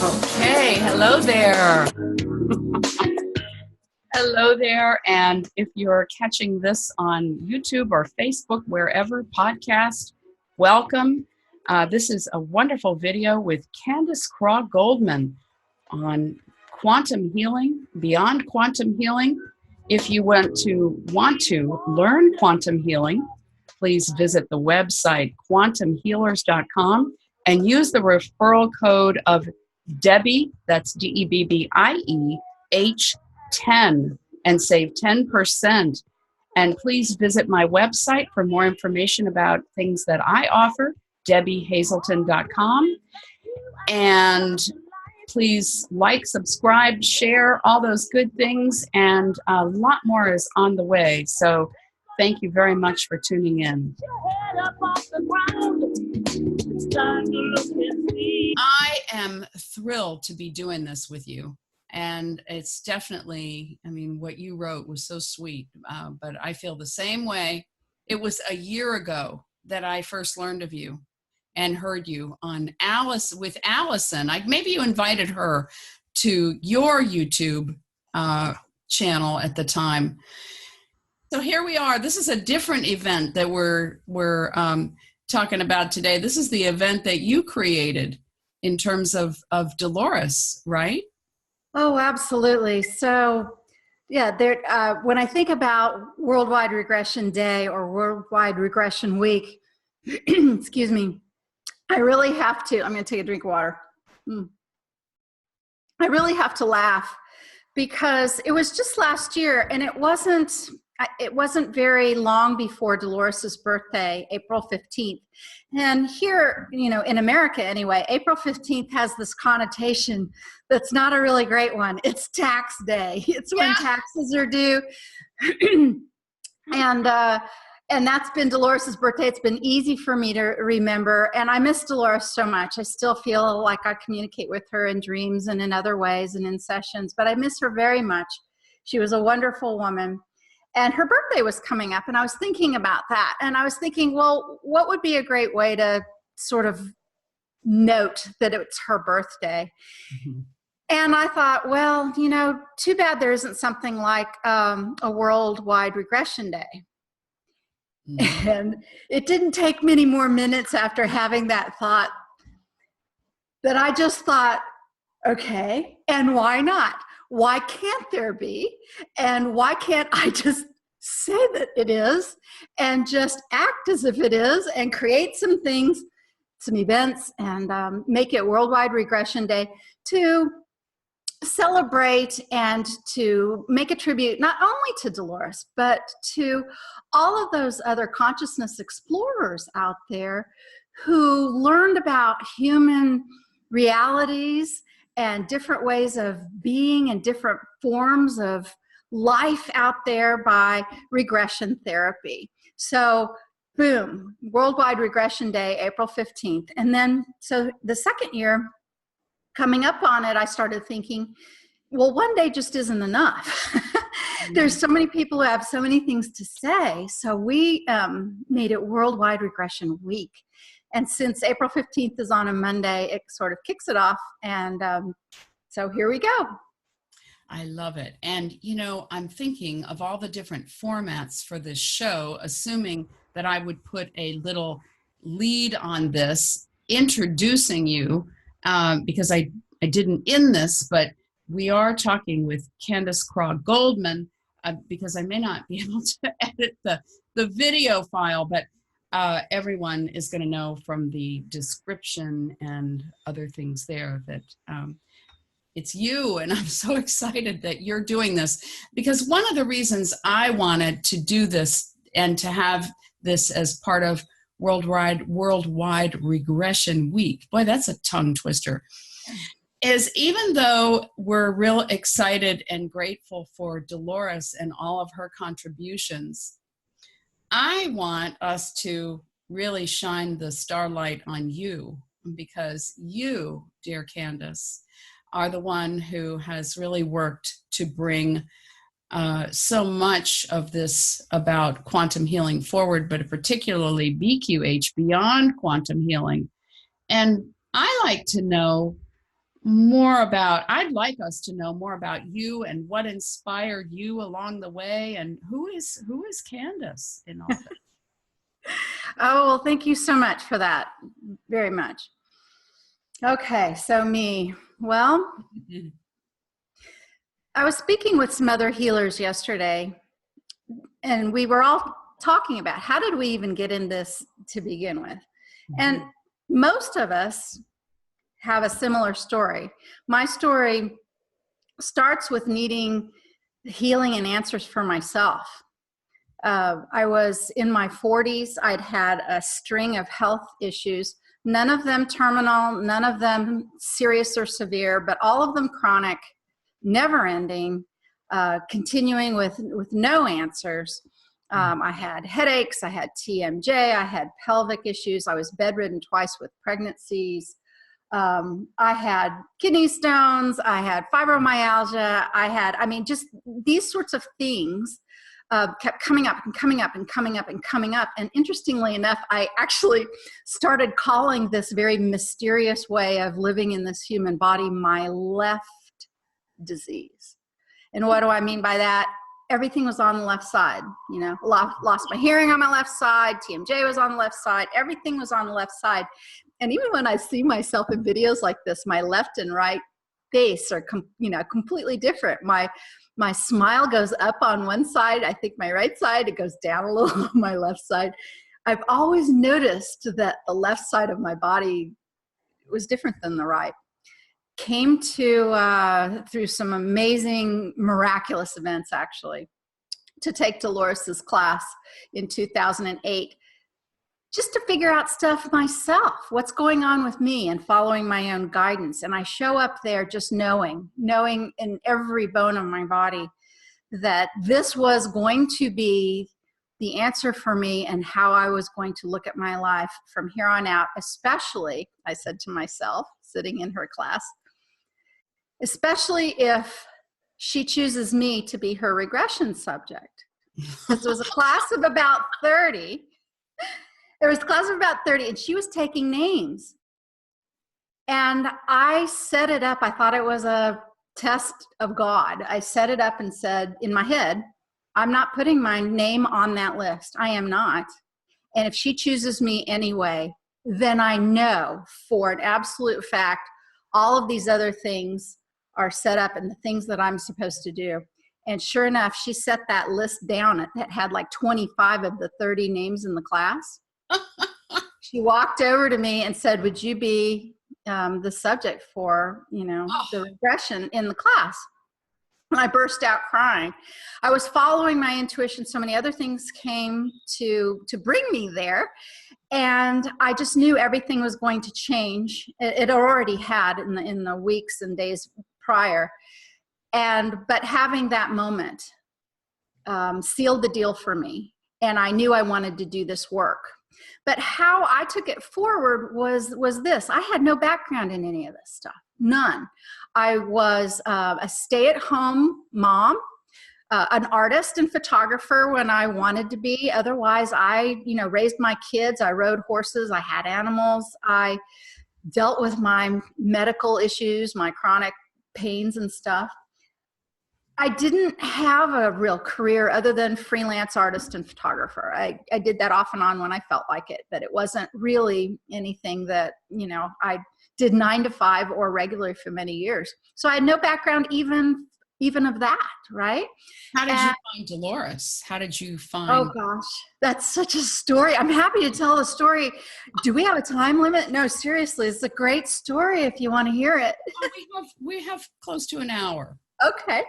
Okay, hello there. Hello there, and if you're catching this on YouTube or Facebook, wherever podcast, welcome. This is a wonderful video with Candace Craw-Goldman on quantum healing, beyond quantum healing. If you want to learn quantum healing, please visit the website quantumhealers.com and use the referral code of Debbie, that's DEBBIEH10, and save 10%. And please visit my website for more information about things that I offer, debbiehazelton.com. And please like, subscribe, share, all those good things, and a lot more is on the way. So thank you very much for tuning in. I am thrilled to be doing this with you. And it's definitely, what you wrote was so sweet, but I feel the same way. It was a year ago that I first learned of you and heard you on Allison. Maybe you invited her to your YouTube channel at the time. So here we are. This is a different event that we're talking about today. This is the event that you created in terms of Dolores, right? Oh, absolutely. So, yeah, when I think about Worldwide Regression Day or Worldwide Regression Week, excuse me, I really have to, I'm going to take a drink of water. I really have to laugh because it was just last year, and it wasn't very long before Dolores's birthday, April 15th. And here, in America anyway, April 15th has this connotation that's not a really great one. It's tax day. It's when taxes are due. And that's been Dolores's birthday. It's been easy for me to remember. And I miss Dolores so much. I still feel like I communicate with her in dreams and in other ways and in sessions, but I miss her very much. She was a wonderful woman. And her birthday was coming up, and I was thinking about that. And I was thinking, well, what would be a great way to sort of note that it's her birthday? Mm-hmm. And I thought, well, too bad there isn't something like a Worldwide Regression Day. Mm-hmm. And it didn't take many more minutes after having that thought that I just thought, okay, and why not? Why can't there be? And why can't I just say that it is and just act as if it is and create some things, some events, and make it Worldwide Regression Day to celebrate and to make a tribute not only to Dolores, but to all of those other consciousness explorers out there who learned about human realities and different ways of being and different forms of life out there by regression therapy. So boom, Worldwide Regression Day, April 15th. And then, so the second year, coming up on it, I started thinking, well, one day just isn't enough. There's so many people who have so many things to say. So we made it Worldwide Regression Week. And since April 15th is on a Monday, it sort of kicks it off. And so here we go. I love it. And, I'm thinking of all the different formats for this show, assuming that I would put a little lead on this, introducing you, because I didn't in this, but we are talking with Candace Craw-Goldman, because I may not be able to edit the video file, but everyone is going to know from the description and other things there that it's you. And I'm so excited that you're doing this, because one of the reasons I wanted to do this and to have this as part of Worldwide Regression Week, boy, that's a tongue twister, is even though we're real excited and grateful for Dolores and all of her contributions, I want us to really shine the starlight on you, because you, dear Candace, are the one who has really worked to bring so much of this about quantum healing forward, but particularly BQH, beyond quantum healing. And I like to know more about, I'd like us to know more about you and what inspired you along the way, and who is Candace in all this? Oh, well, thank you so much for that. Very much. Okay, so me. Well, I was speaking with some other healers yesterday, and we were all talking about how did we even get in this to begin with. And most of us have a similar story. My story starts with needing healing and answers for myself. I was in my 40s. I'd had a string of health issues, none of them terminal, none of them serious or severe, but all of them chronic, never ending, continuing with no answers. I had headaches, I had TMJ, I had pelvic issues, I was bedridden twice with pregnancies. I had kidney stones, I had fibromyalgia, just these sorts of things kept coming up and coming up and coming up and coming up. And interestingly enough, I actually started calling this very mysterious way of living in this human body my left disease. And what do I mean by that? Everything was on the left side, lost my hearing on my left side, TMJ was on the left side, everything was on the left side. And even when I see myself in videos like this, my left and right face are completely different. My smile goes up on one side. I think my right side, it goes down a little on my left side. I've always noticed that the left side of my body was different than the right. Came to, through some amazing, miraculous events, actually, to take Dolores's class in 2008, just to figure out stuff myself, what's going on with me, and following my own guidance. And I show up there just knowing in every bone of my body that this was going to be the answer for me and how I was going to look at my life from here on out, especially, I said to myself, sitting in her class, especially if she chooses me to be her regression subject. This was a class of about 30. There was a class of about 30, and she was taking names. And I set it up. I thought it was a test of God. I set it up and said in my head, I'm not putting my name on that list. I am not. And if she chooses me anyway, then I know for an absolute fact all of these other things are set up and the things that I'm supposed to do. And sure enough, she set that list down. It had like 25 of the 30 names in the class. She walked over to me and said, would you be the subject for, the regression in the class? And I burst out crying. I was following my intuition. So many other things came to bring me there. And I just knew everything was going to change. It already had in the weeks and days prior. But having that moment sealed the deal for me. And I knew I wanted to do this work. But how I took it forward was this. I had no background in any of this stuff. None. I was a stay-at-home mom, an artist and photographer when I wanted to be. Otherwise, I, raised my kids. I rode horses. I had animals. I dealt with my medical issues, my chronic pains and stuff. I didn't have a real career other than freelance artist and photographer. I did that off and on when I felt like it, but it wasn't really anything that, I did 9 to 5 or regularly for many years. So I had no background even of that, right? How did you find Dolores? How did you find? Oh gosh, that's such a story. I'm happy to tell the story. Do we have a time limit? No, seriously, it's a great story if you want to hear it. We have close to an hour. Okay.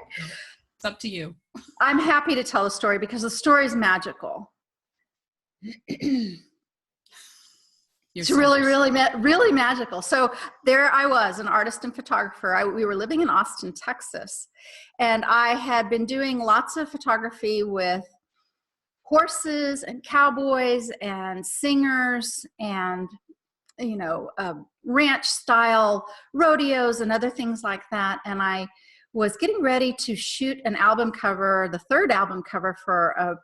It's up to you. I'm happy to tell the story because the story is magical. It's really, really, really magical. So there I was, an artist and photographer. We were living in Austin, Texas. And I had been doing lots of photography with horses and cowboys and singers and, ranch style rodeos and other things like that. And I was getting ready to shoot an album cover, the third album cover for a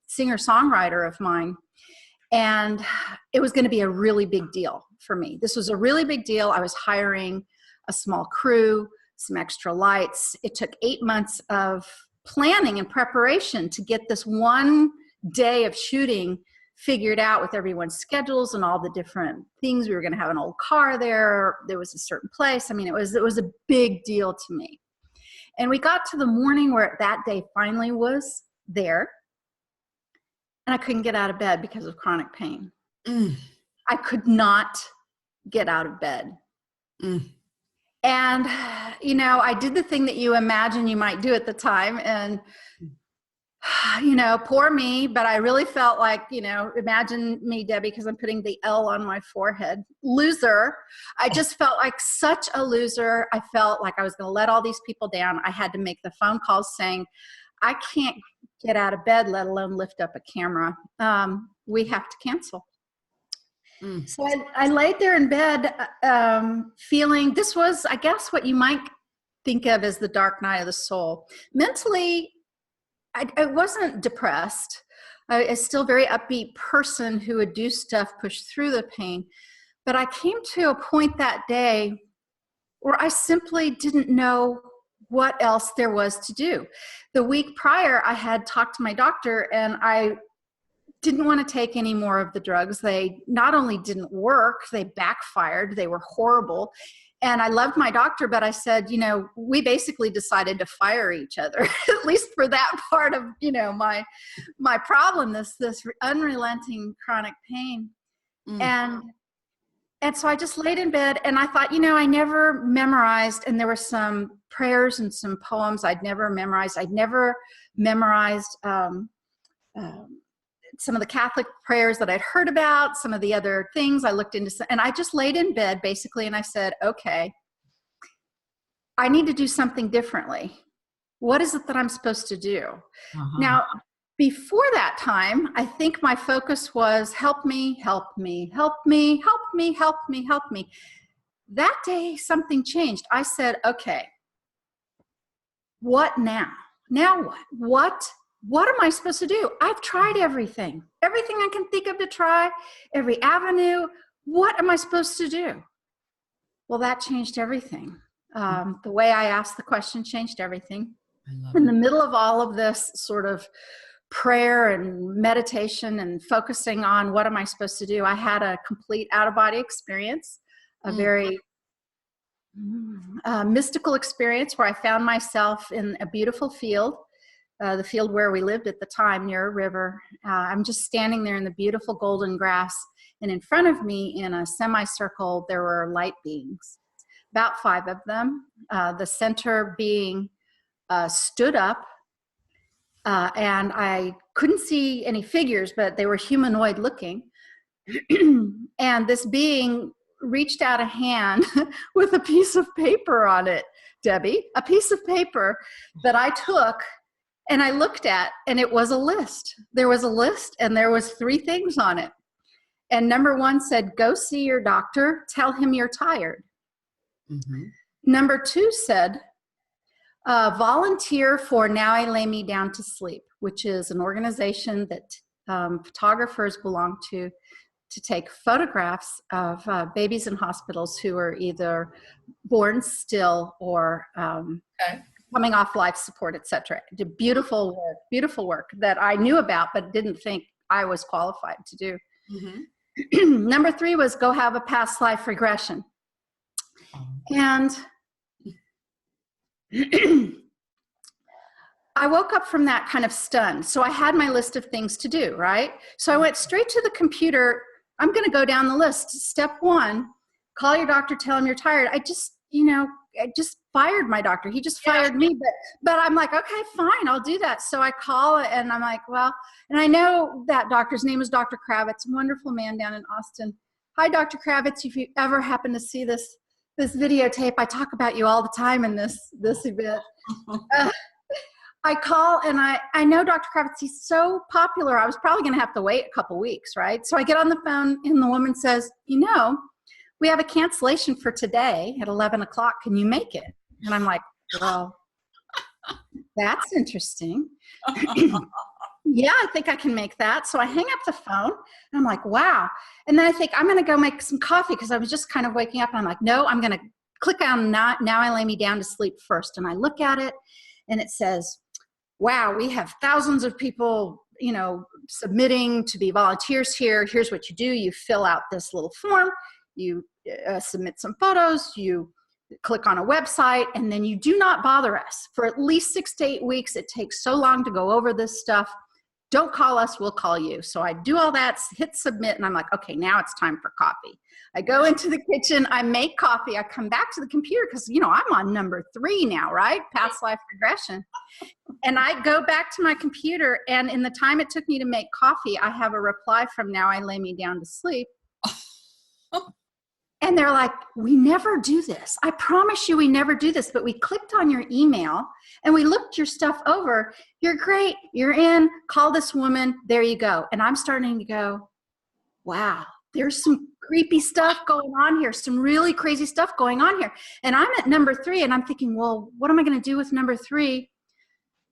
singer-songwriter of mine. And it was going to be a really big deal for me. This was a really big deal. I was hiring a small crew, some extra lights. It took 8 months of planning and preparation to get this one day of shooting figured out with everyone's schedules and all the different things. We were going to have an old car there. There was a certain place. I mean, it was a big deal to me. And we got to the morning where that day finally was there. And I couldn't get out of bed because of chronic pain. I could not get out of bed. And, you know, I did the thing that you imagine you might do at the time. And, you know, poor me, but I really felt like, you know, imagine me, Debbie, because I'm putting the L on my forehead. Loser. I just felt like such a loser. I felt like I was going to let all these people down. I had to make the phone calls saying, I can't get out of bed, let alone lift up a camera. We have to cancel. So I laid there in bed feeling, this was, I guess, what you might think of as the dark night of the soul. Mentally, I wasn't depressed. I was still a very upbeat person who would do stuff, push through the pain. But I came to a point that day where I simply didn't know what else there was to do. The week prior, I had talked to my doctor, and I didn't want to take any more of the drugs. They not only didn't work, they backfired. They were horrible. And I loved my doctor, but I said, you know, we basically decided to fire each other, at least for that part of, you know, my problem, this unrelenting chronic pain. And so I just laid in bed, and I thought, you know, I never memorized, and there were some prayers and some poems I'd never memorized. I'd never memorized some of the Catholic prayers that I'd heard about, some of the other things I looked into, and I just laid in bed basically, and I said, okay, I need to do something differently. What is it that I'm supposed to do? Now, before that time, I think my focus was help me, help me, help me, help me, help me, help me. That day, something changed. I said, okay, what now? Now what? What am I supposed to do? I've tried everything I can think of to try, every avenue. What am I supposed to do? Well, that changed everything. The way I asked the question changed everything. In the middle of all of this sort of prayer and meditation and focusing on what am I supposed to do, I had a complete out-of-body experience, a very mystical experience where I found myself in a beautiful field. The field where we lived at the time near a river. I'm just standing there in the beautiful golden grass, and in front of me in a semicircle there were light beings, about 5 of them. The center being stood up, and I couldn't see any figures, but they were humanoid looking. And this being reached out a hand with a piece of paper on it, Debbie, a piece of paper that I took and I looked at, and it was a list. There was a list, and there was 3 things on it. And number 1 said, go see your doctor, tell him you're tired. Number 2 said, volunteer for Now I Lay Me Down to Sleep, which is an organization that photographers belong to take photographs of babies in hospitals who are either born still or coming off life support, etc. Did beautiful work that I knew about, but didn't think I was qualified to do. Number 3 was go have a past life regression. And I woke up from that kind of stunned. So I had my list of things to do, right? So I went straight to the computer. I'm going to go down the list. Step 1, call your doctor, tell him you're tired. I just fired my doctor. He just fired me. But I'm like, okay, fine, I'll do that. So I call, and I'm like, well, and I know that doctor's name is Dr. Kravitz, wonderful man down in Austin. Hi, Dr. Kravitz. If you ever happen to see this videotape, I talk about you all the time in this event. I call, and I know Dr. Kravitz, he's so popular. I was probably going to have to wait a couple weeks, right? So I get on the phone, and the woman says, we have a cancellation for today at 11 o'clock. Can you make it? And I'm like, well, that's interesting. Yeah, I think I can make that. So I hang up the phone, and I'm like, wow. And then I think I'm going to go make some coffee because I was just kind of waking up, and I'm like, no, I'm going to click on Now I Lay Me Down to Sleep first. And I look at it and it says, wow, we have thousands of people, submitting to be volunteers here. Here's what you do. You fill out this little form. You submit some photos. You click on a website, and then you do not bother us. For at least 6 to 8 weeks, it takes so long to go over this stuff. Don't call us, we'll call you. So I do all that, hit submit, and I'm like, okay, now it's time for coffee. I go into the kitchen, I make coffee, I come back to the computer because, I'm on number 3 now, right? Past life regression. And I go back to my computer, and in the time it took me to make coffee, I have a reply from Now I Lay Me Down to Sleep. And they're like, we never do this. I promise you we never do this, but we clicked on your email and we looked your stuff over. You're great. You're in. Call this woman. There you go. And I'm starting to go, wow, there's some creepy stuff going on here, some really crazy stuff going on here. And I'm at number 3 and I'm thinking, well, what am I going to do with number 3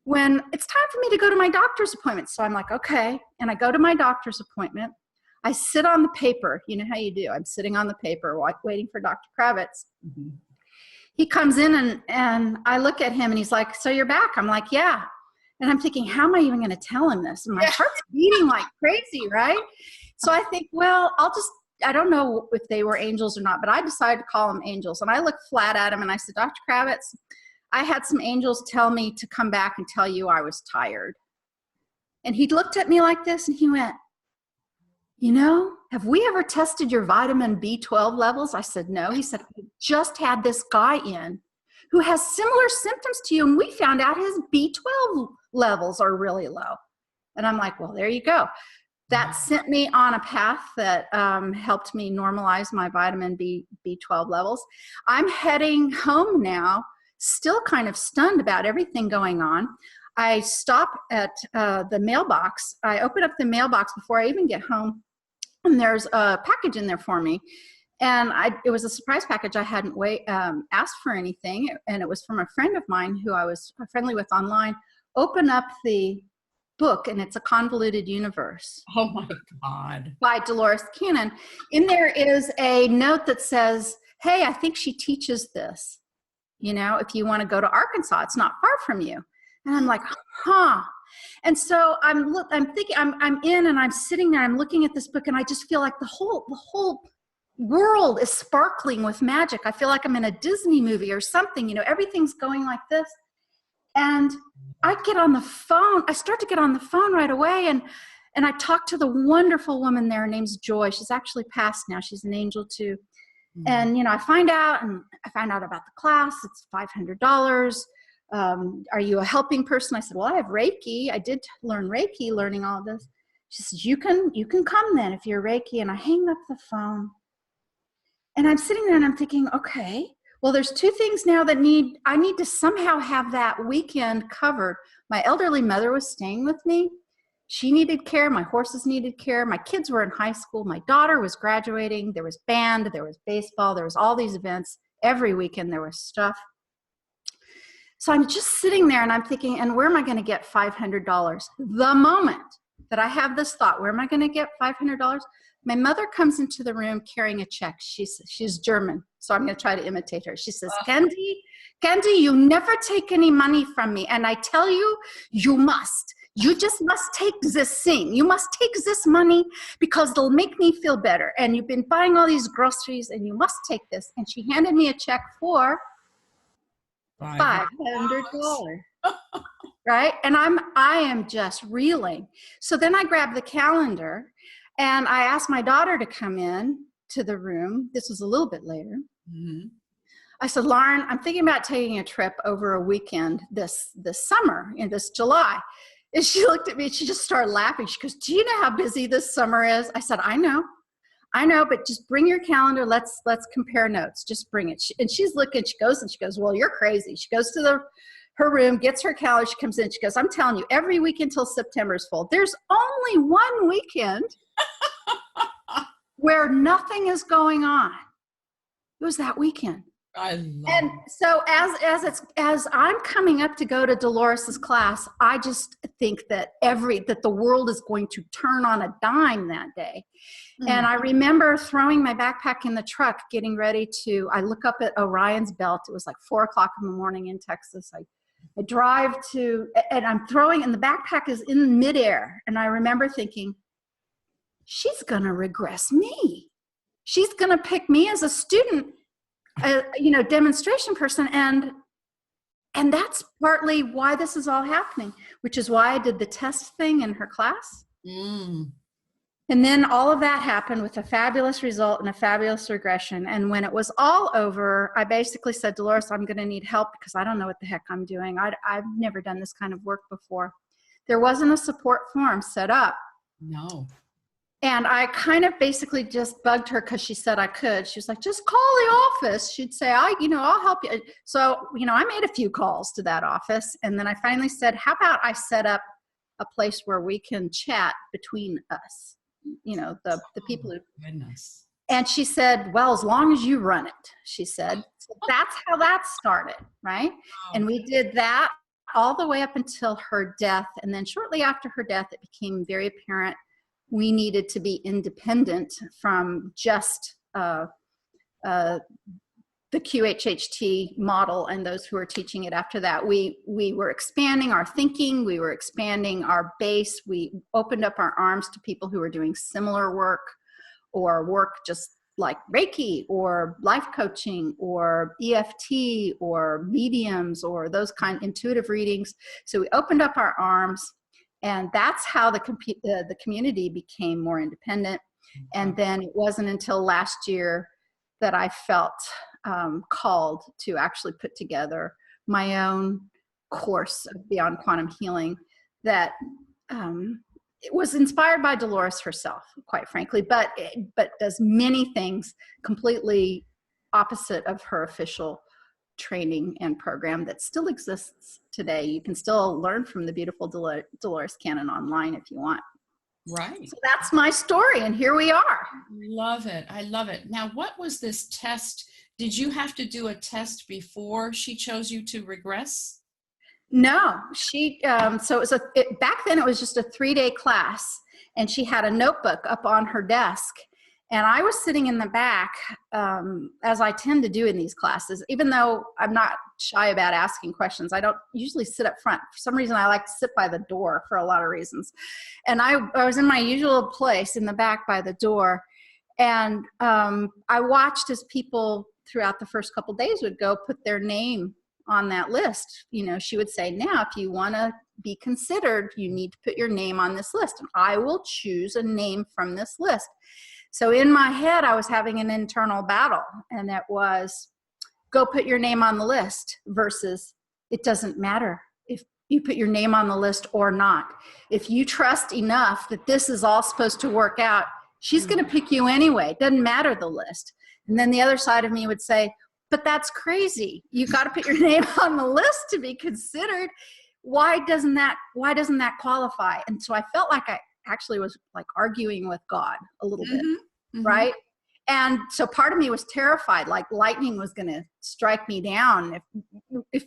when it's time for me to go to my doctor's appointment? So I'm like, okay. And I go to my doctor's appointment. I sit on the paper. You know how you do. I'm sitting on the paper waiting for Dr. Kravitz. Mm-hmm. He comes in and I look at him and he's like, so you're back? I'm like, yeah. And I'm thinking, how am I even going to tell him this? And my heart's beating like crazy, right? So I think, well, I don't know if they were angels or not, but I decided to call them angels. And I looked flat at him and I said, Dr. Kravitz, I had some angels tell me to come back and tell you I was tired. And he looked at me like this and he went, have we ever tested your vitamin B12 levels? I said, no. He said, we just had this guy in who has similar symptoms to you, and we found out his B12 levels are really low. And I'm like, well, there you go. That sent me on a path that helped me normalize my vitamin B12 levels. I'm heading home now, still kind of stunned about everything going on. I stop at the mailbox. I open up the mailbox before I even get home. And there's a package in there for me. And it was a surprise package. I hadn't asked for anything. And it was from a friend of mine who I was friendly with online. Open up the book, and it's A Convoluted Universe. Oh, my God. By Dolores Cannon. In there is a note that says, hey, I think she teaches this. If you want to go to Arkansas, it's not far from you. And I'm like, huh. And so I'm thinking, I'm in and I'm sitting there, I'm looking at this book, and I just feel like the whole world is sparkling with magic. I feel like I'm in a Disney movie or something, everything's going like this. And I get on the phone. I start to get on the phone right away. And I talk to the wonderful woman there. Her name's Joy. She's actually passed now. She's an angel too. Mm-hmm. And, I find out about the class. It's $500. Are you a helping person? I said, well, I have Reiki. I did learn Reiki, learning all of this. She says, you can come then if you're Reiki. And I hang up the phone. And I'm sitting there and I'm thinking, okay, well, there's 2 things now that I need to somehow have that weekend covered. My elderly mother was staying with me. She needed care. My horses needed care. My kids were in high school. My daughter was graduating. There was band. There was baseball. There was all these events. Every weekend there was stuff. So I'm just sitting there and I'm thinking, and where am I going to get $500? The moment that I have this thought, where am I going to get $500? My mother comes into the room carrying a check. She's German, so I'm going to try to imitate her. She says, Candy, you never take any money from me. And I tell you, you must. You just must take this thing. You must take this money because it'll make me feel better. And you've been buying all these groceries and you must take this. And she handed me a check for $500. Right? And I am just reeling. So then I grab the calendar and I asked my daughter to come in to the room. This was a little bit later. Mm-hmm. I said, Lauren, I'm thinking about taking a trip over a weekend this summer, in this July. And she looked at me and she just started laughing. She goes, do you know how busy this summer is? I said, I know, but just bring your calendar. Let's compare notes. Just bring it. And she's looking, she goes, well, you're crazy. She goes to her room, gets her calendar. She comes in. She goes, I'm telling you, every weekend until September is full. There's only one weekend where nothing is going on. It was that weekend. I love And it. so as I'm coming up to go to Dolores's class, I just think that that the world is going to turn on a dime that day. And I remember throwing my backpack in the truck, getting ready I look up at Orion's belt. It was like 4:00 in the morning in Texas. I drive and I'm throwing, and the backpack is in midair. And I remember thinking, she's going to regress me. She's going to pick me as a student, demonstration person. And that's partly why this is all happening, which is why I did the test thing in her class. And then all of that happened with a fabulous result and a fabulous regression. And when it was all over, I basically said, Dolores, I'm going to need help because I don't know what the heck I'm doing. I've never done this kind of work before. There wasn't a support forum set up. No. And I kind of basically just bugged her because she said I could. She was like, just call the office. She'd say, I'll help you. So, I made a few calls to that office. And then I finally said, how about I set up a place where we can chat between us, the people who. Goodness. And she said, well, as long as you run it, she said. So that's how that started, right? Wow. And we did that all the way up until her death. And then shortly after her death, it became very apparent we needed to be independent from just the QHHT model and those who were teaching it after that. We were expanding our thinking. We were expanding our base. We opened up our arms to people who were doing similar work or work just like Reiki or life coaching or EFT or mediums or those kind of intuitive readings. So we opened up our arms. And that's how the community became more independent. And then it wasn't until last year that I felt called to actually put together my own course of Beyond Quantum Healing that it was inspired by Dolores herself, quite frankly, but does many things completely opposite of her official training and program that still exists today. You can still learn from the beautiful Dolores Cannon online if you want. Right. So that's my story, and here we are. Love it. I love it. Now, what was this test? Did you have to do a test before she chose you to regress? No, she, so it was back then it was just a 3-day class, and she had a notebook up on her desk. And I was sitting in the back, as I tend to do in these classes, even though I'm not shy about asking questions. I don't usually sit up front. For some reason, I like to sit by the door for a lot of reasons. And I was in my usual place in the back by the door. And I watched as people throughout the first couple of days would go put their name on that list. She would say, now, if you want to be considered, you need to put your name on this list. And I will choose a name from this list. So in my head, I was having an internal battle, and that was go put your name on the list versus it doesn't matter if you put your name on the list or not. If you trust enough that this is all supposed to work out, she's going to pick you anyway. It doesn't matter the list. And then the other side of me would say, but that's crazy. You got to put your name on the list to be considered. Why doesn't that qualify? And so I felt like I actually was like arguing with God a little bit, right? And so part of me was terrified, like lightning was going to strike me down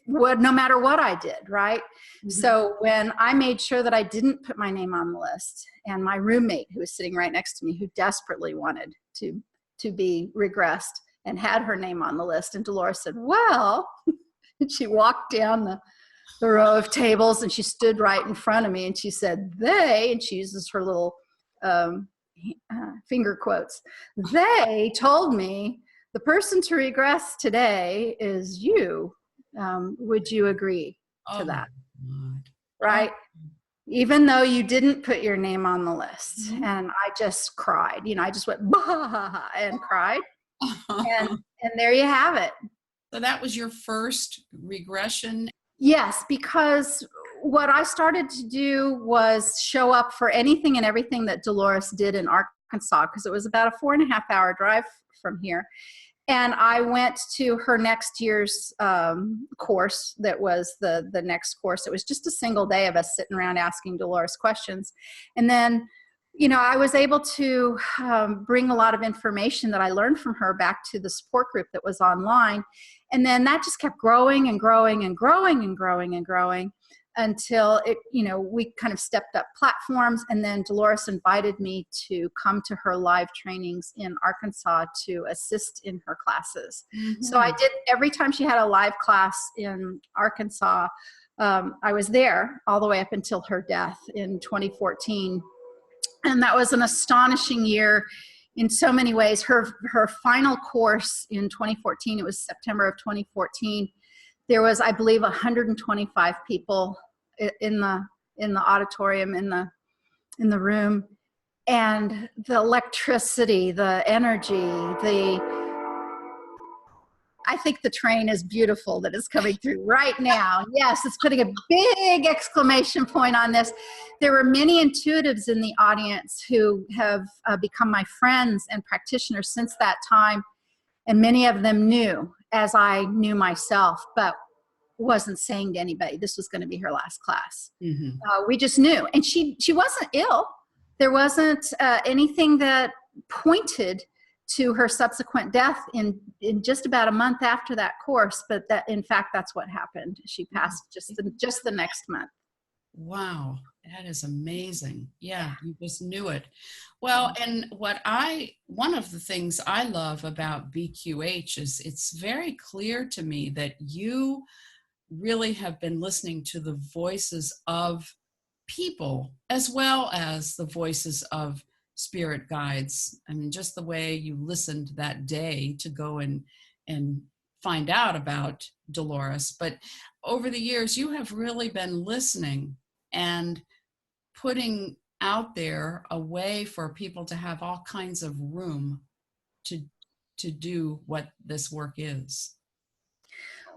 no matter what I did, right? So when I made sure that I didn't put my name on the list, and my roommate who was sitting right next to me, who desperately wanted to be regressed and had her name on the list, and Dolores said, well, and she walked down the row of tables and she stood right in front of me and she said, and she uses her little finger quotes, they told me the person to regress today is you. Would you agree to that? Right? Even though you didn't put your name on the list. And I just cried. I just went, bah, and cried. And there you have it. So that was your first regression? Yes, because what I started to do was show up for anything and everything that Dolores did in Arkansas, because it was about a 4.5-hour drive from here. And I went to her next year's course that was the next course. It was just a single day of us sitting around asking Dolores questions. And then I was able to bring a lot of information that I learned from her back to the support group that was online. And then that just kept growing and growing and growing and growing and growing until we kind of stepped up platforms. And then Dolores invited me to come to her live trainings in Arkansas to assist in her classes. Mm-hmm. So I did, every time she had a live class in Arkansas, I was there all the way up until her death in 2014. And that was an astonishing year in so many ways. Her final course in 2014, it was September of 2014. There was, I believe, 125 people in the auditorium, in the room, and the electricity, the energy, I think the train is beautiful that is coming through right now. Yes, it's putting a big exclamation point on this. There were many intuitives in the audience who have become my friends and practitioners since that time. And many of them knew, as I knew myself, but wasn't saying to anybody this was going to be her last class. Mm-hmm. We just knew. And she wasn't ill. There wasn't anything that pointed to her subsequent death in just about a month after that course, but that, in fact, that's what happened. She passed just the next month. Wow, that is amazing. Yeah, you just knew it. Well, and one of the things I love about BQH is it's very clear to me that you really have been listening to the voices of people as well as the voices of spirit guides. I mean, just the way you listened that day to go and find out about Dolores. But over the years, you have really been listening and putting out there a way for people to have all kinds of room to do what this work is.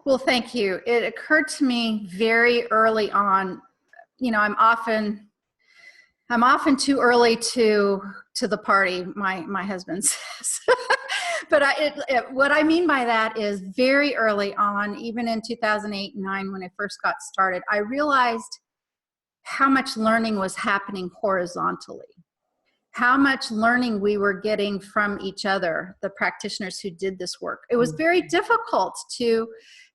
Well, thank you. It occurred to me very early on, I'm often too early to the party, my husband says. But what I mean by that is very early on, even in 2008 and 2009, when I first got started, I realized how much learning was happening horizontally, how much learning we were getting from each other, the practitioners who did this work. It was very difficult to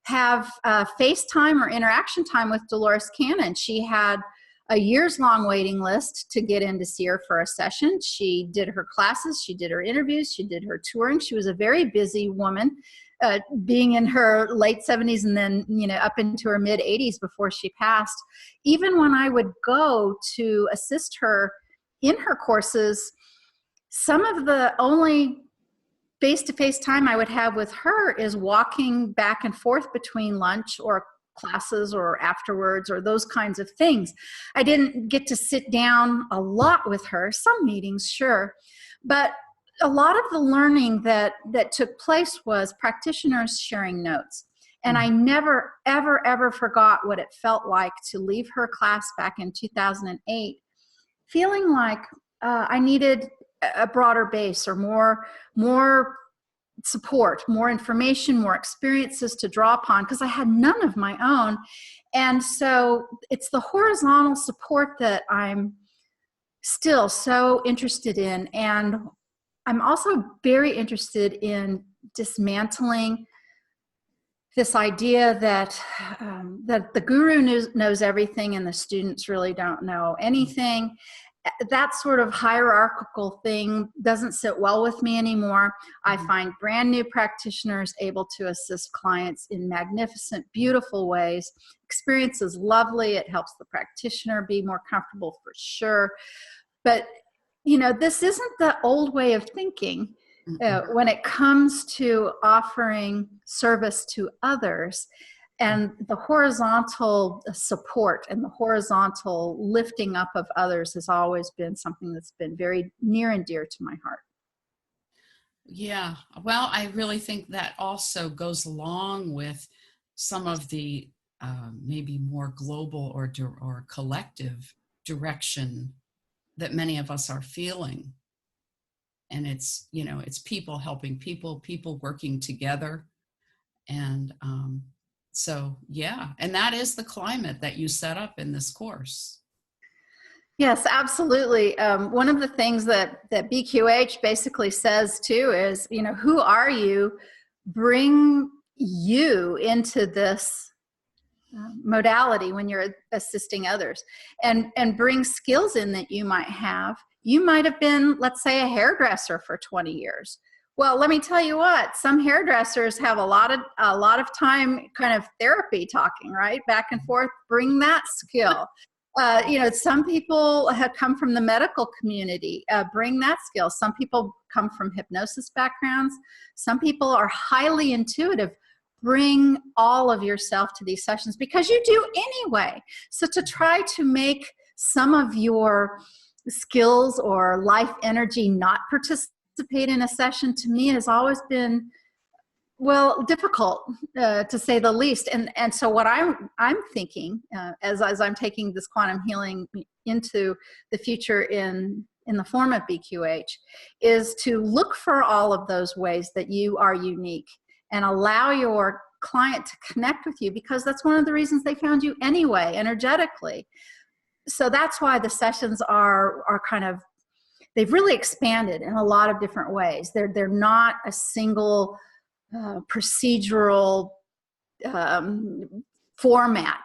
have FaceTime or interaction time with Dolores Cannon. She had a years-long waiting list to get in to see her for a session. She did her classes, she did her interviews, she did her touring. She was a very busy woman, being in her late 70s and then, up into her mid 80s before she passed. Even when I would go to assist her in her courses, some of the only face-to-face time I would have with her is walking back and forth between lunch or classes or afterwards or those kinds of things. I didn't get to sit down a lot with her, some meetings, sure, but a lot of the learning that took place was practitioners sharing notes. And I never, ever, ever forgot what it felt like to leave her class back in 2008, feeling like I needed a broader base or more support, more information, more experiences to draw upon, because I had none of my own. And so it's the horizontal support that I'm still so interested in. And I'm also very interested in dismantling this idea that the guru knows everything and the students really don't know anything. That sort of hierarchical thing doesn't sit well with me anymore. I find brand new practitioners able to assist clients in magnificent, beautiful ways. Experience is lovely. It helps the practitioner be more comfortable for sure. But, this isn't the old way of thinking when it comes to offering service to others. And the horizontal support and the horizontal lifting up of others has always been something that's been very near and dear to my heart. Yeah, well, I really think that also goes along with some of the maybe more global or collective direction that many of us are feeling. And it's, it's people helping people working together. And so, yeah, and that is the climate that you set up in this course. Yes, absolutely. One of the things that BQH basically says too is, who are you? Bring you into this modality when you're assisting others, and bring skills in that you might have. You might have been, let's say, a hairdresser for 20 years. Well, let me tell you what, some hairdressers have a lot of time kind of therapy talking, right? Back and forth. Bring that skill. Some people have come from the medical community. Bring that skill. Some people come from hypnosis backgrounds. Some people are highly intuitive. Bring all of yourself to these sessions because you do anyway. So to try to make some of your skills or life energy not participate in a session, to me, has always been, well, difficult to say the least. And so what I'm thinking as I'm taking this quantum healing into the future in the form of BQH is to look for all of those ways that you are unique and allow your client to connect with you, because that's one of the reasons they found you anyway, energetically. So that's why the sessions are kind of, they've really expanded in a lot of different ways. They're not a single procedural format.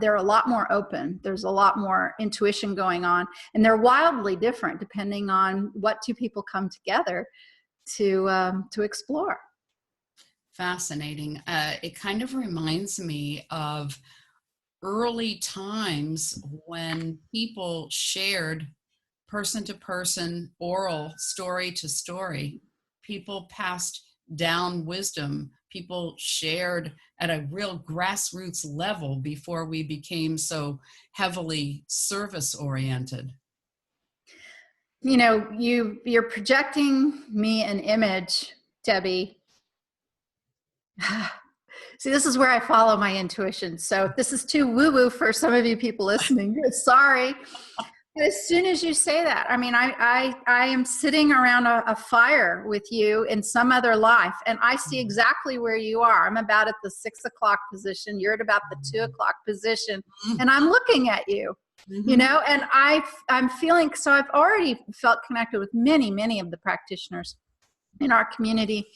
They're a lot more open. There's a lot more intuition going on, and they're wildly different depending on what two people come together to explore. Fascinating. It kind of reminds me of early times when people shared person to person, oral, story to story. People passed down wisdom. People shared at a real grassroots level before we became so heavily service oriented. You're projecting me an image, Debbie. See, this is where I follow my intuition. So if this is too woo-woo for some of you people listening, sorry. But as soon as you say that, I mean, I am sitting around a fire with you in some other life, and I see exactly where you are. I'm about at the 6 o'clock position. You're at about the 2 o'clock position, and I'm looking at you, and I'm feeling, so I've already felt connected with many, many of the practitioners in our community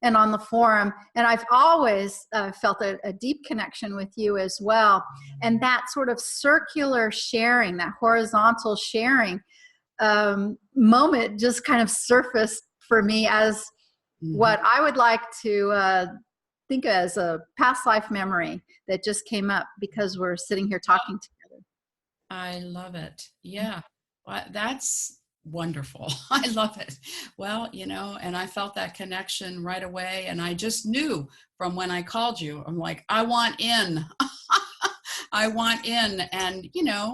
and on the forum. And I've always felt a deep connection with you as well. And that sort of circular sharing, that horizontal sharing moment just kind of surfaced for me as what I would like to think as a past life memory that just came up because we're sitting here talking together. I love it. Yeah, well, that's wonderful. I love it. Well, and I felt that connection right away. And I just knew from when I called you, I'm like, I want in. I want in. And,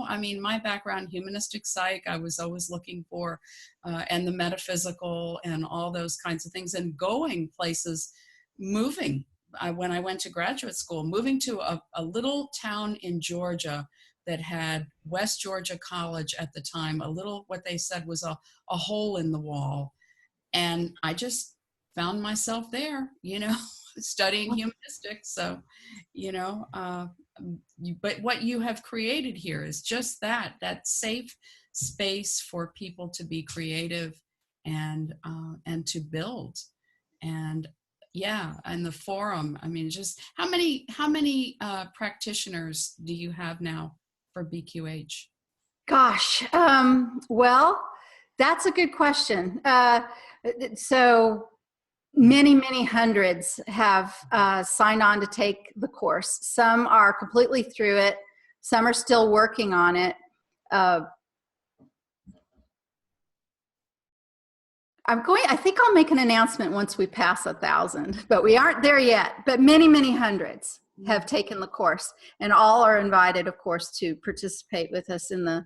I mean, my background, humanistic psych, I was always looking for, and the metaphysical and all those kinds of things, and going places, moving. When I went to graduate school, moving to a little town in Georgia that had West Georgia College at the time, a little, what they said was a hole in the wall. And I just found myself there, studying humanistics. So, but what you have created here is just that safe space for people to be creative and to build. And yeah, and the forum, I mean, just how many practitioners do you have now for BQH? Gosh, well, that's a good question. So many, many hundreds have signed on to take the course. Some are completely through it. Some are still working on it. I think I'll make an announcement once we pass 1,000, but we aren't there yet. But many, many hundreds have taken the course, and all are invited, of course, to participate with us in the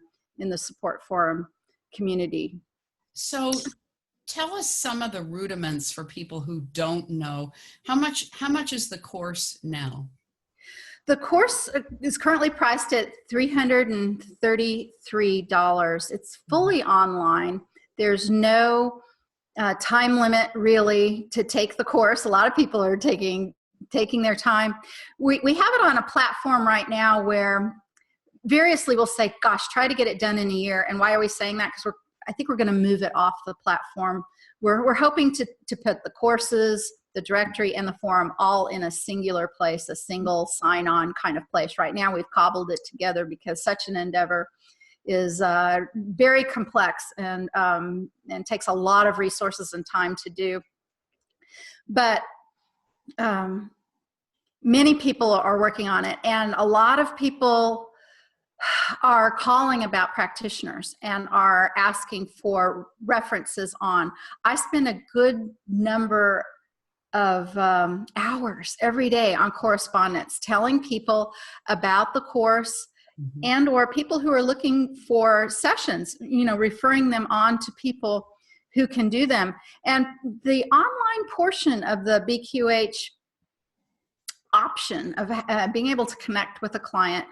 support forum community. So tell us some of the rudiments for people who don't know. How much is the course now? The course is currently priced at $333. It's fully online. There's no time limit really to take the course. A lot of people are taking their time. We have it on a platform right now where variously will say, gosh, try to get it done in a year. And why are we saying that? Because I think we're going to move it off the platform. We're hoping to put the courses, the directory, and the forum all in a singular place, a single sign-on kind of place. Right now, we've cobbled it together because such an endeavor is very complex and takes a lot of resources and time to do. But many people are working on it, and a lot of people are calling about practitioners and are asking for references on. I spend a good number of hours every day on correspondence, telling people about the course, and or people who are looking for sessions, referring them on to people who can do them. And the online portion of the BQH option of being able to connect with a client,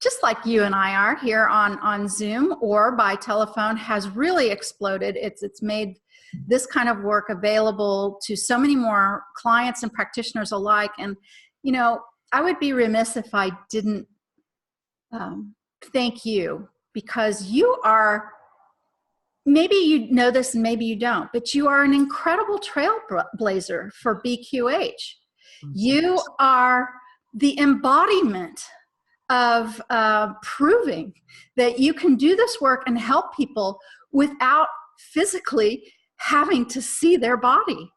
just like you and I are here on Zoom or by telephone, has really exploded. It's made this kind of work available to so many more clients and practitioners alike. And, I would be remiss if I didn't thank you, because you are, maybe you know this and maybe you don't, but you are an incredible trailblazer for BQH. You are the embodiment of proving that you can do this work and help people without physically having to see their body.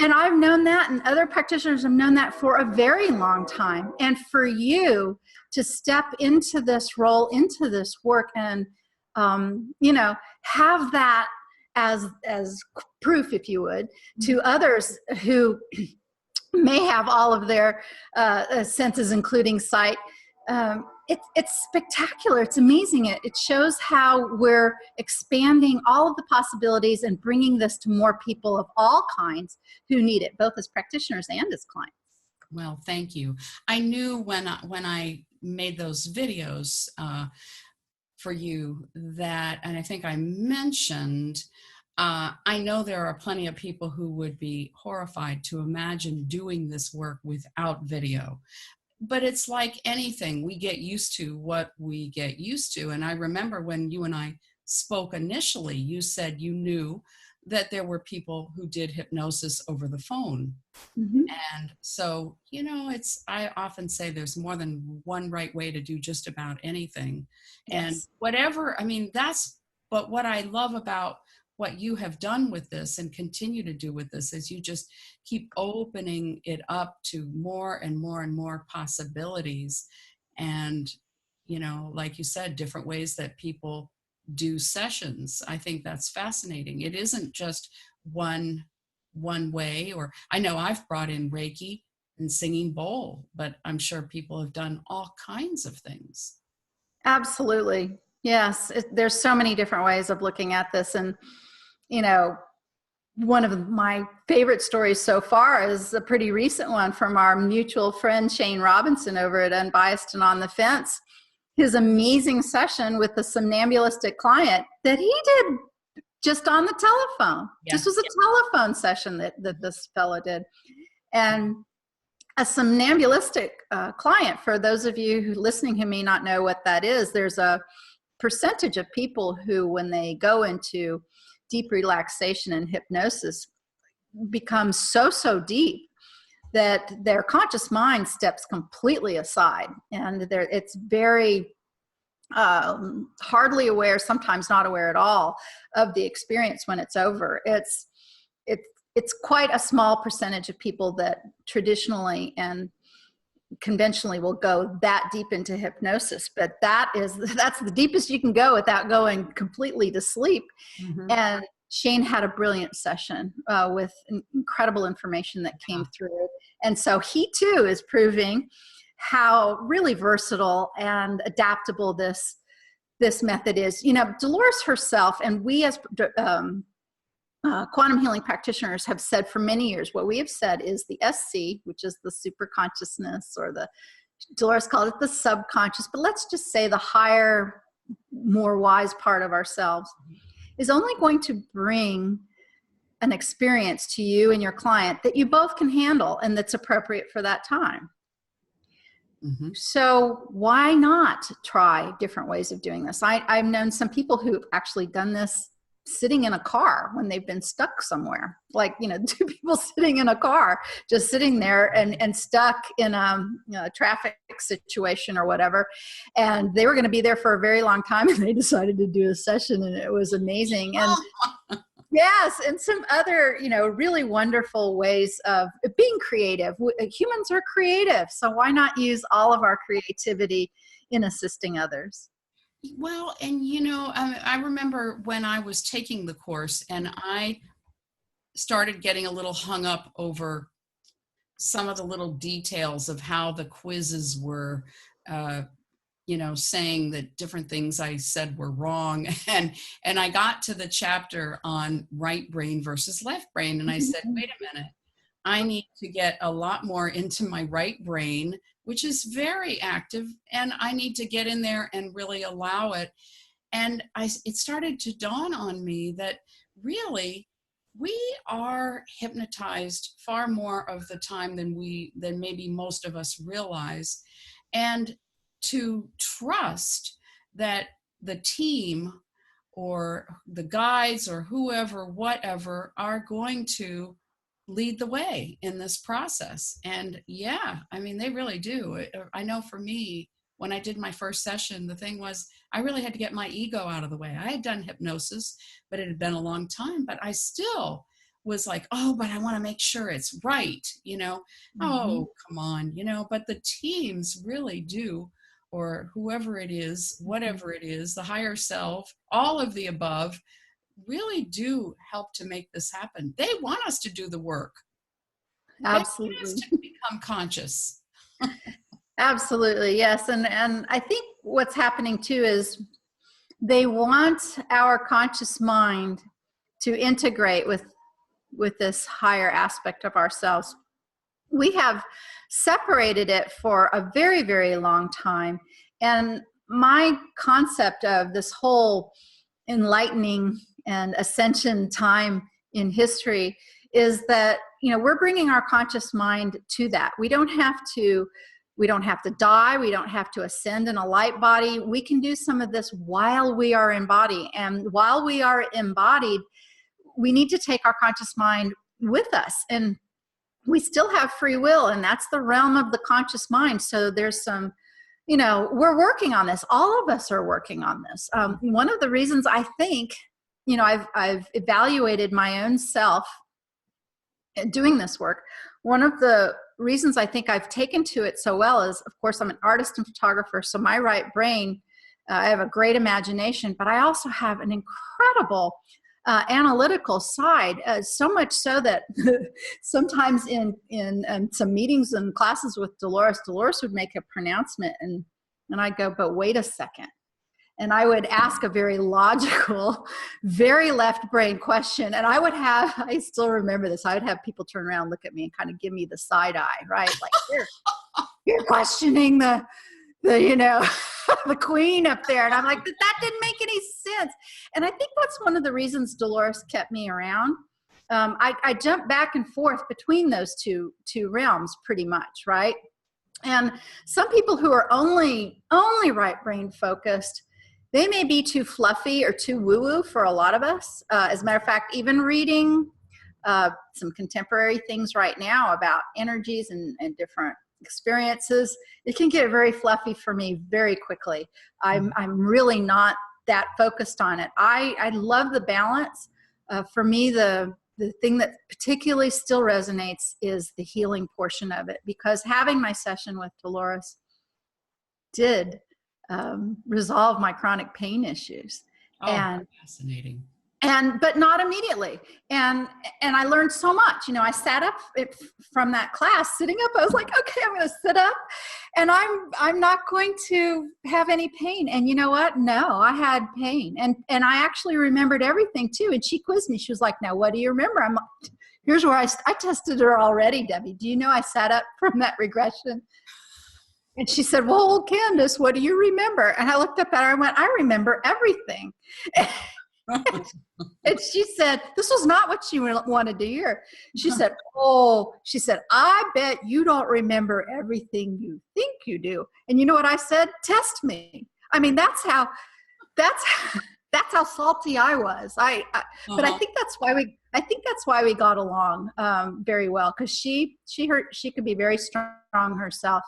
And I've known that, and other practitioners have known that for a very long time. And for you to step into this role, into this work, and have that as proof, if you would, to others who may have all of their senses, including sight. It's spectacular. It's amazing. It shows how we're expanding all of the possibilities and bringing this to more people of all kinds who need it, both as practitioners and as clients. Well, thank you. I knew when I made those videos for you that, and I think I mentioned, I know there are plenty of people who would be horrified to imagine doing this work without video. But it's like anything, we get used to what we get used to. And I remember when you and I spoke initially, you said you knew that there were people who did hypnosis over the phone. And so, I often say there's more than one right way to do just about anything. And whatever, but what I love about what you have done with this and continue to do with this is you just keep opening it up to more and more and more possibilities. And, like you said, different ways that people do sessions. I think that's fascinating. It isn't just one way, or I know I've brought in Reiki and singing bowl, but I'm sure people have done all kinds of things. Absolutely. Yes. There's so many different ways of looking at this. And, one of my favorite stories so far is a pretty recent one from our mutual friend, Shane Robinson, over at Unbiased and On the Fence. His amazing session with the somnambulistic client that he did just on the telephone. This was a telephone session that this fellow did. And a somnambulistic client, for those of you who listening who may not know what that is, there's a percentage of people who, when they go into deep relaxation and hypnosis, become so deep that their conscious mind steps completely aside, and it's very hardly aware, sometimes not aware at all, of the experience when it's over. It's quite a small percentage of people that traditionally and conventionally will go that deep into hypnosis, but that's the deepest you can go without going completely to sleep. And Shane had a brilliant session with incredible information that came through. And so he too is proving how really versatile and adaptable this method is. Dolores herself, and we as quantum healing practitioners have said for many years, what we have said is the SC, which is the super consciousness, or Dolores called it the subconscious, but let's just say the higher, more wise part of ourselves, is only going to bring an experience to you and your client that you both can handle and that's appropriate for that time. Mm-hmm. So why not try different ways of doing this? I've known some people who've actually done this sitting in a car when they've been stuck somewhere, like, two people sitting in a car, just sitting there and stuck in a traffic situation or whatever. And they were going to be there for a very long time, and they decided to do a session, and it was amazing. And yes, and some other, really wonderful ways of being creative. Humans are creative, so why not use all of our creativity in assisting others? Well, and I remember when I was taking the course and I started getting a little hung up over some of the little details of how the quizzes were, saying that different things I said were wrong. And I got to the chapter on right brain versus left brain. And I said, wait a minute, I need to get a lot more into my right brain, which is very active, and I need to get in there and really allow it. And it started to dawn on me that really we are hypnotized far more of the time than maybe most of us realize. And to trust that the team or the guides or whoever, whatever, are going to lead the way in this process. And yeah, I mean, they really do. I know for me, when I did my first session, the thing was I really had to get my ego out of the way. I had done hypnosis, but it had been a long time, but I still was like, oh, but I want to make sure it's right, oh, come on, but the teams really do, or whoever it is, whatever it is, the higher self, all of the above, really do help to make this happen. They want us to do the work. Absolutely. They want us to become conscious. Absolutely, yes. And I think what's happening too is they want our conscious mind to integrate with this higher aspect of ourselves. We have separated it for a very, very long time. And my concept of this whole enlightening and ascension time in history is that, we're bringing our conscious mind to that. We don't have to die. We don't have to ascend in a light body. We can do some of this while we are embodied. And while we are embodied, we need to take our conscious mind with us. And we still have free will, and that's the realm of the conscious mind. So there's some, we're working on this. All of us are working on this. One of the reasons I think, I've evaluated my own self doing this work. One of the reasons I think I've taken to it so well is, of course, I'm an artist and photographer. So my right brain, I have a great imagination, but I also have an incredible analytical side, so much so that sometimes in some meetings and classes with Dolores would make a pronouncement, and I'd go, but wait a second. And I would ask a very logical, very left brain question. And I still remember this, I would have people turn around, look at me, and kind of give me the side eye, right? Like, you're questioning the the queen up there. And I'm like, that didn't make any sense. And I think that's one of the reasons Dolores kept me around. I jumped back and forth between those two realms pretty much, right? And some people who are only right brain focused, they may be too fluffy or too woo-woo for a lot of us. As a matter of fact, even reading some contemporary things right now about energies and different experiences, it can get very fluffy for me very quickly. I'm really not that focused on it. I love the balance. For me, the thing that particularly still resonates is the healing portion of it, because having my session with Dolores did resolve my chronic pain issues. Oh, fascinating. But not immediately. And I learned so much. I sat up from that class, sitting up. I was like, okay, I'm going to sit up, and I'm not going to have any pain. And you know what? No, I had pain, and I actually remembered everything too. And she quizzed me. She was like, "Now, what do you remember?" I'm like, here's where I tested her already, Debbie. Do you know I sat up from that regression? And she said, well, Candace, what do you remember? And I looked up at her and went, I remember everything. And she said, this was not what she wanted to hear. She said, I bet you don't remember everything you think you do. And you know what I said? Test me. I mean, that's how salty I was. But I think that's why we got along very well, because she could be very strong herself.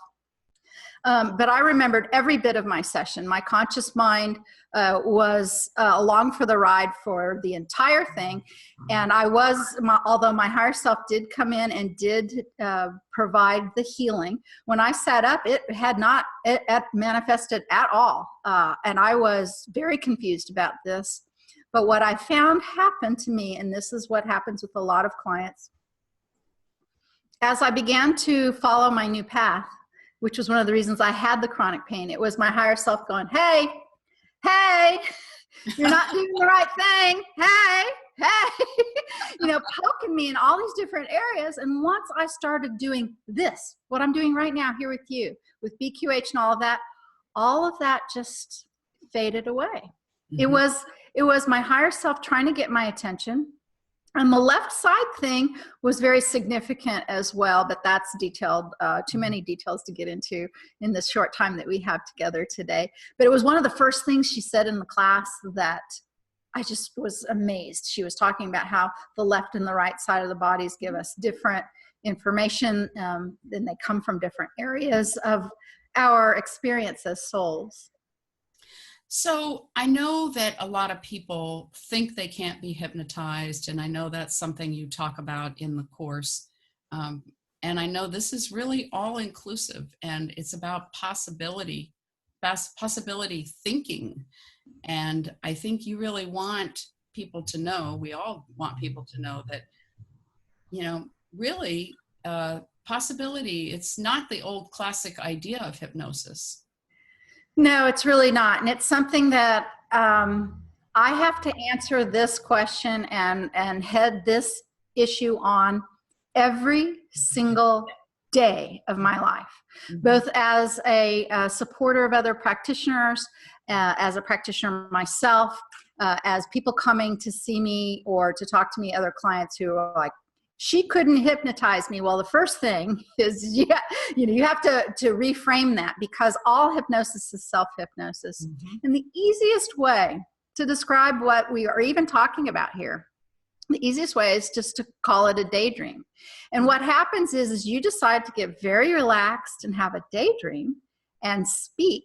But I remembered every bit of my session. My conscious mind was along for the ride for the entire thing. And although my higher self did come in and did provide the healing, when I sat up, it had not manifested at all. And I was very confused about this. But what I found happened to me, and this is what happens with a lot of clients, as I began to follow my new path, which was one of the reasons I had the chronic pain. It was my higher self going, hey, you're not doing the right thing. Hey, poking me in all these different areas. And once I started doing this, what I'm doing right now here with you, with BQH and all of that just faded away. Mm-hmm. It was my higher self trying to get my attention. And the left side thing was very significant as well, but that's detailed, too many details to get into in this short time that we have together today. But it was one of the first things she said in the class that I just was amazed. She was talking about how the left and the right side of the bodies give us different information, and they come from different areas of our experience as souls. So I know that a lot of people think they can't be hypnotized, and I know that's something you talk about in the course. And I know this is really all inclusive, and it's about possibility thinking. And I think you really want people to know, we all want people to know that, really possibility, it's not the old classic idea of hypnosis. No, it's really not. And it's something that I have to answer this question and head this issue on every single day of my life, both as a supporter of other practitioners, as a practitioner myself, as people coming to see me or to talk to me, other clients who are like, she couldn't hypnotize me. Well, the first thing is, you have to reframe that, because all hypnosis is self-hypnosis. Mm-hmm. And the easiest way to describe what we are even talking about here, the easiest way is just to call it a daydream. And what happens is you decide to get very relaxed and have a daydream and speak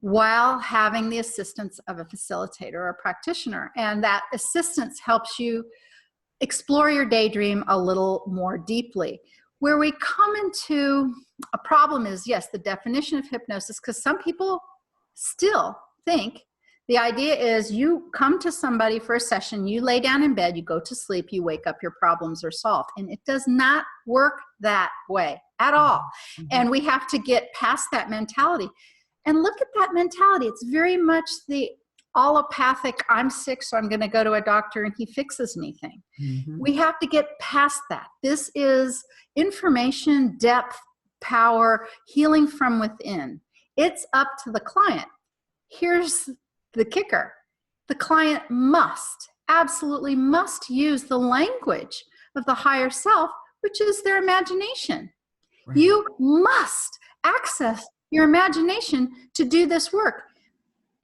while having the assistance of a facilitator or a practitioner. And that assistance helps you explore your daydream a little more deeply. Where we come into a problem is, yes, the definition of hypnosis, because some people still think the idea is you come to somebody for a session, you lay down in bed, you go to sleep, you wake up, your problems are solved. And it does not work that way at all. Mm-hmm. And we have to get past that mentality. And look at that mentality. It's very much the allopathic, I'm sick, so I'm going to go to a doctor and he fixes me thing. Mm-hmm. We have to get past that. This is information, depth, power, healing from within. It's up to the client. Here's the kicker. The client absolutely must use the language of the higher self, which is their imagination. Right. You must access your imagination to do this work.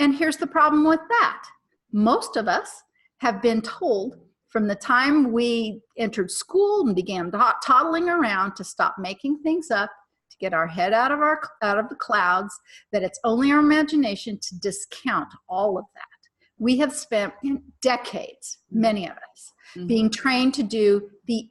And here's the problem with that. Most of us have been told from the time we entered school and began toddling around to stop making things up, to get our head out of the clouds, that it's only our imagination, to discount all of that. We have spent decades, many of us, mm-hmm. being trained to do the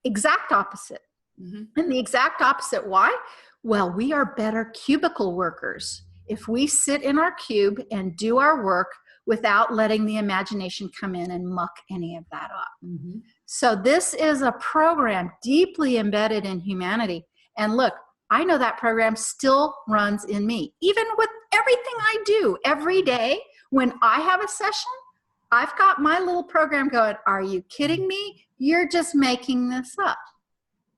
exact opposite. Mm-hmm. And the exact opposite, why? Well, we are better cubicle workers if we sit in our cube and do our work without letting the imagination come in and muck any of that up. Mm-hmm. So this is a program deeply embedded in humanity. And look, I know that program still runs in me. Even with everything I do every day, when I have a session, I've got my little program going, are you kidding me? You're just making this up.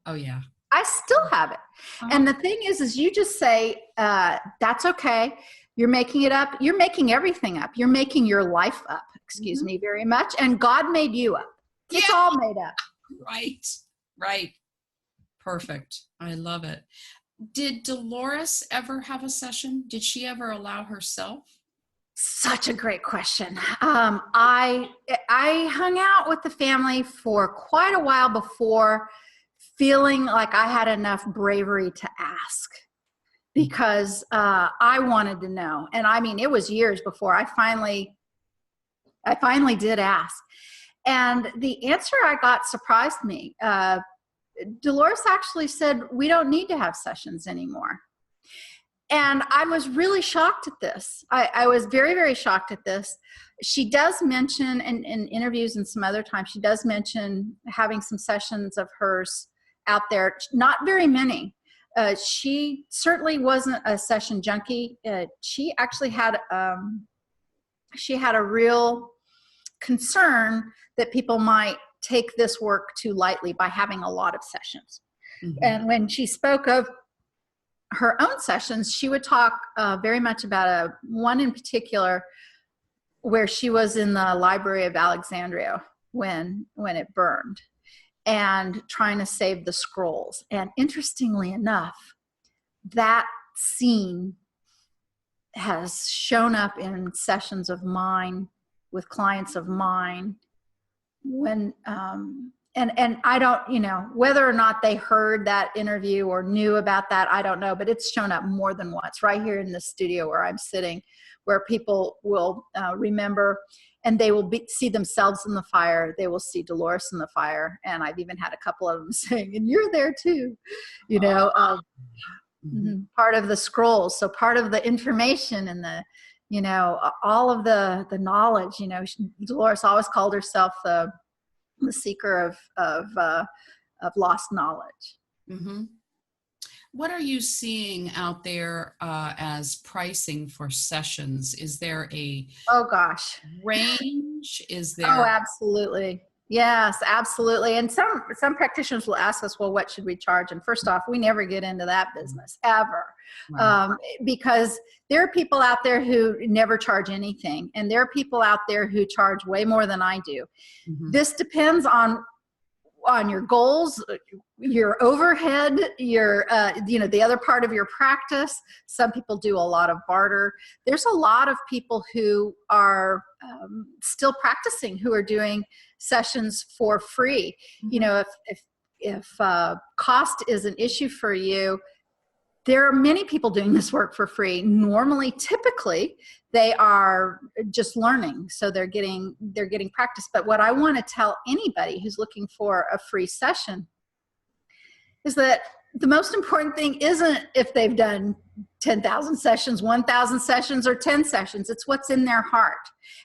Oh, yeah. I still have it. Uh-huh. And the thing is you just say, that's okay. You're making it up. You're making everything up. You're making your life up. excuse me very much, and God made you up. It's all made up. Right, right. Perfect. I love it. Did Dolores ever have a session? Did she ever allow herself? Such a great question. I hung out with the family for quite a while before feeling like I had enough bravery to ask, because I wanted to know. And I mean, it was years before I finally did ask. And the answer I got surprised me. Dolores actually said, we don't need to have sessions anymore. And I was really shocked at this. I was very, very shocked at this. She does mention in interviews and some other times, she does mention having some sessions of hers out there, not very many. She certainly wasn't a session junkie. She actually had a real concern that people might take this work too lightly by having a lot of sessions. Mm-hmm. And when she spoke of her own sessions, she would talk very much about one in particular where she was in the Library of Alexandria when it burned and trying to save the scrolls. And interestingly enough, that scene has shown up in sessions of mine with clients of mine when and I don't, whether or not they heard that interview or knew about that, I don't know, but it's shown up more than once right here in the studio where I'm sitting, where people will remember, and they will see themselves in the fire. They will see Dolores in the fire. And I've even had a couple of them saying, and you're there too, part of the scrolls. So part of the information and the, all of the knowledge, Dolores always called herself the seeker of lost knowledge. Mm-hmm. What are you seeing out there as pricing for sessions? Is there a range? Is there? Oh, absolutely. Yes, absolutely. And some practitioners will ask us, well, what should we charge? And first off, we never get into that business ever, right. Because there are people out there who never charge anything. And there are people out there who charge way more than I do. Mm-hmm. This depends on your goals, your overhead, your, the other part of your practice. Some people do a lot of barter. There's a lot of people who are still practicing, who are doing sessions for free. Mm-hmm. If cost is an issue for you, there are many people doing this work for free. Normally, typically, they are just learning, so they're getting practice. But what I want to tell anybody who's looking for a free session is that the most important thing isn't if they've done 10,000 sessions, 1,000 sessions, or 10 sessions. It's what's in their heart,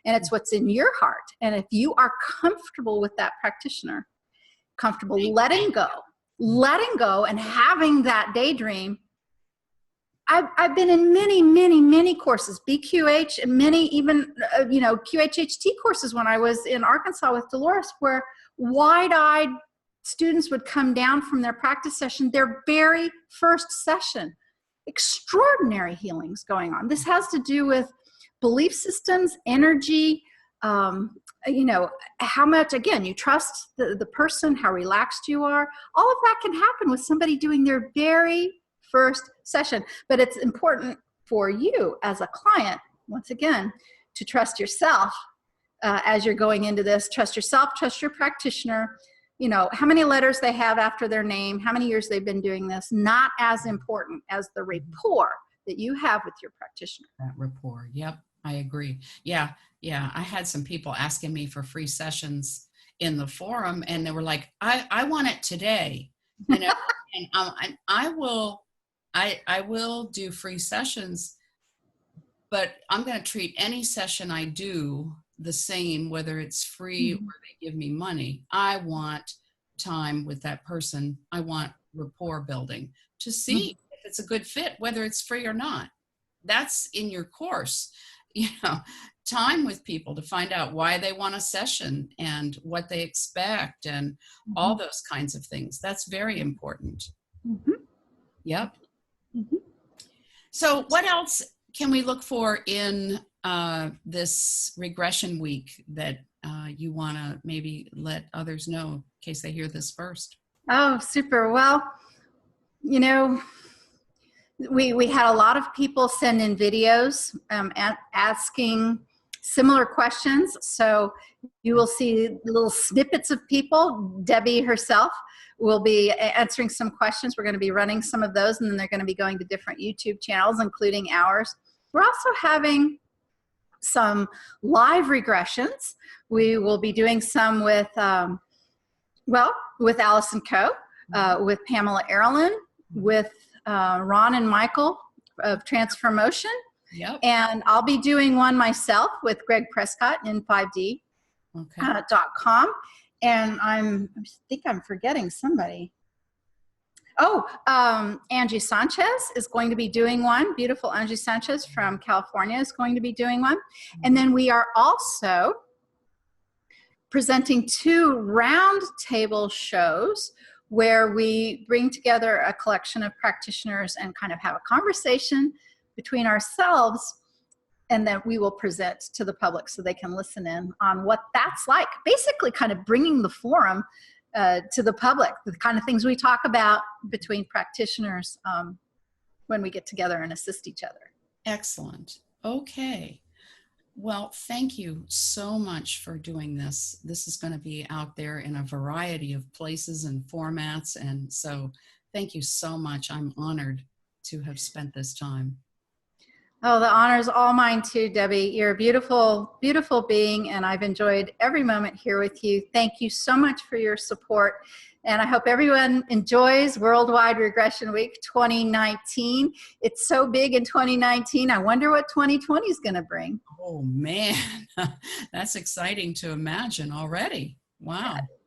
and it's what's in your heart. And if you are comfortable with that practitioner, comfortable letting go and having that daydream. I've been in many, many, many courses, BQH, and many even, QHHT courses when I was in Arkansas with Dolores, where wide-eyed students would come down from their practice session, their very first session. Extraordinary healings going on. This has to do with belief systems, energy, how much, again, you trust the person, how relaxed you are. All of that can happen with somebody doing their very first session. But it's important for you as a client, once again, to trust yourself as you're going into this. Trust yourself, trust your practitioner. How many letters they have after their name, how many years they've been doing this, not as important as the rapport that you have with your practitioner. That rapport, yep, I agree. Yeah, I had some people asking me for free sessions in the forum, and they were like, I want it today, and I will do free sessions, but I'm going to treat any session I do the same, whether it's free or they give me money. I want time with that person. I want rapport building to see if it's a good fit, whether it's free or not. That's in your course, time with people to find out why they want a session and what they expect and all those kinds of things. That's very important. Mm-hmm. Yep. Mm-hmm. So what else can we look for in this regression week that you want to maybe let others know in case they hear this first? Oh, super. Well, you know, we had a lot of people send in videos asking similar questions. So you will see little snippets of people. Debbie herself will be answering some questions. We're going to be running some of those, and then they're going to be going to different YouTube channels, including ours. We're also having some live regressions. We will be doing some with, with Allison Coe, with Pamela Erlin, with Ron and Michael of Transformotion. Yep. And I'll be doing one myself with Greg Prescott in 5D.com. And I think I'm forgetting somebody. Oh, Angie Sanchez is going to be doing one. Beautiful Angie Sanchez from California is going to be doing one. And then we are also presenting 2 roundtable shows where we bring together a collection of practitioners and kind of have a conversation between ourselves, and then we will present to the public so they can listen in on what that's like. Basically kind of bringing the forum to the public, the kind of things we talk about between practitioners when we get together and assist each other. Excellent. Okay. Well, thank you so much for doing this. This is going to be out there in a variety of places and formats. And so thank you so much. I'm honored to have spent this time. Oh, the honor is all mine too, Debbie. You're a beautiful, beautiful being, and I've enjoyed every moment here with you. Thank you so much for your support. And I hope everyone enjoys Worldwide Regression Week 2019. It's so big in 2019. I wonder what 2020 is going to bring. Oh, man. That's exciting to imagine already. Wow.